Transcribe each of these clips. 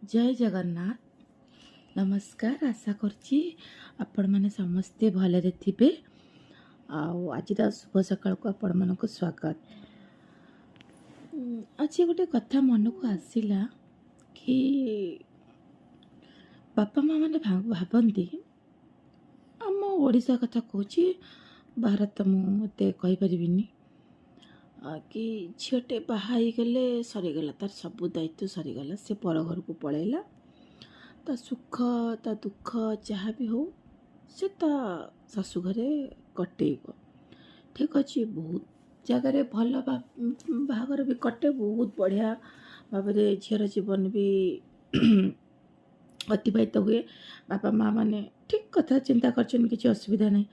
जय जगन्नाथ। नमस्कार। आशा करछि आपण माने समस्ते भलरे थिबे। आज शुभ सकाल को आपण मानक स्वागत। आज गोटे कथा मन को आसिला कि बापा माँ मैंने भावती आम ओडिशा कथा कहूँ, भारत मुझे कहीपरि कि झीटे बाहाई गले सरीगला, तार सबू दायित्व सरीगला, से पर घर को पलैला। ता सुख ता दुख जहाँ भी हो से ता शाशु घरे कटेब। ठीक अच्छे, बहुत जगार भल बाहागर भी कटे, बहुत बढ़िया भाव झीर जीवन भी अतिबाहित हुए। बापा माँ मैंने ठीक कथा चिंता कर, किसी असुविधा नहीं।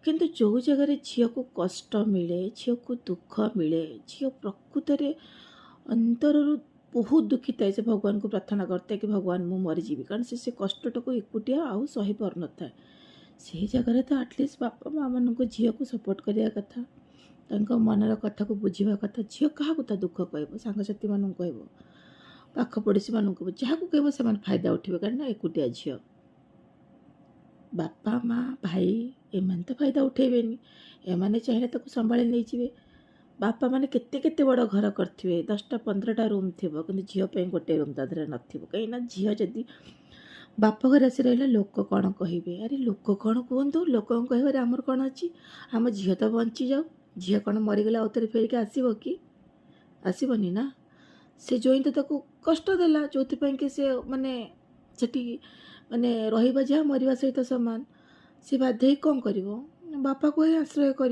किंतु जो जगह झील को कष्ट मिले, झील को दुख मिले, झील प्रकृत अंतर बहुत दुखित है। से भगवान को प्रार्थना करते कि भगवान मु मरीजी, कारण से कष्टा को एकुटिया आउ सही पार न था। से जगह तो आटलिस्ट बापा माँ मान को झील को सपोर्ट करिया कथा, मनर कथा को बुझा कथा। झील क्या दुख कह, सांगसाथी मान कह, पाख पड़ोशी मान जहाँ को कह से फायदा उठे, कारण एकुटिया झील। बापा माँ भाई एम तो फायदा उठेबेनी, एमाने चाहिए ताको संभाली नहीं जाए। बापा माने केते केते बड़ घर करथिबे, 10टा 15टा रूम थिबो, किंतु झील पे गोटे रूम ता धरे नथिबो। कहीं झील जदि बाप घर आसी रहा, लोक कौन कहे? अरे लोक कौन कहतु, लोक कह आमर कौन अच्छी? आम झील तो बंची जाऊ, झील कौन मरीगला आउे फेरिक आसब कि? आसबनी ना। से जोई तो ताको कष्ट देला, जो कि से माने सेठी माने रहिबा जहाँ मरिबा सहित समान। से बाध्य कौन कर, बापा को ही आश्रय कर।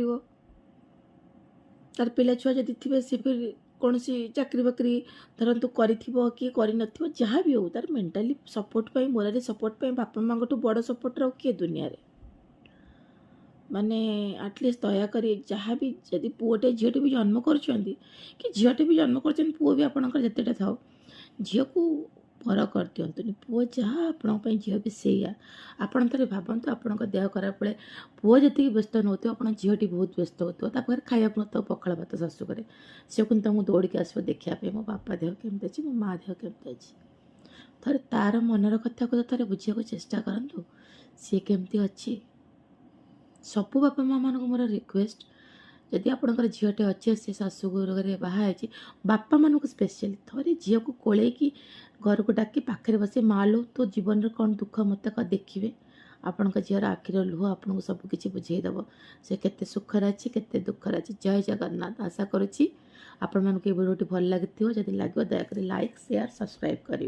तार पिला छुआ जदि थे, सी फिर कौन सी चाकरी बाकरी धरतु कर कि जहाँ भी हो, तार मेंटाली सपोर्ट पाई, मोराली सपोर्ट पाई बापा माँ ठू बड़ सपोर्ट रहा किए दुनिया रे। माने आटलिस्ट दयाक जहाँ भी जदि पुओटे झीटे भी जन्म कर, कि झीटे भी जन्म कर, पुओ भी आपंकर जितेटा था, झील को पर कर दिंतुनि। पुओ जहाँ आपण झील भी सैया। आपड़ थे भावतु, आपण देह खराब बेले पुओ जी व्यस्त नौथो, आप झीटी बहुत व्यस्त होते, पाखे खाया न पखाड़ भात शाशु करे, से कुछ तुमको दौड़िक आसो देखापी मो बापा देह केमती अच्छी, मो माँ देह केमती अच्छी। थे तार मनर कथा को थे बुझा चेष्टा करूँ, सी केमती अच्छी। सबू बापा माँ मान मोर रिक्वेस्ट, जदि आपंकर झीटे अच्छे से शाशुघर बाहर बापा मानक स्पेशली थे झील को कोले घर को डाकी पाखे बस, माँ लो तो जीवन में कौन दुख मत देखिए। आपण झीर आखिर लुह आपको सबकि बुझेदेव, से केते सुखर अच्छी केते दुखर अच्छी। जय जगन्नाथ। आशा करुच्ची आपण मानक भिडियोटी भल लगी, जदि लगे दयाकोरी लाइक शेयर सब्सक्राइब करें।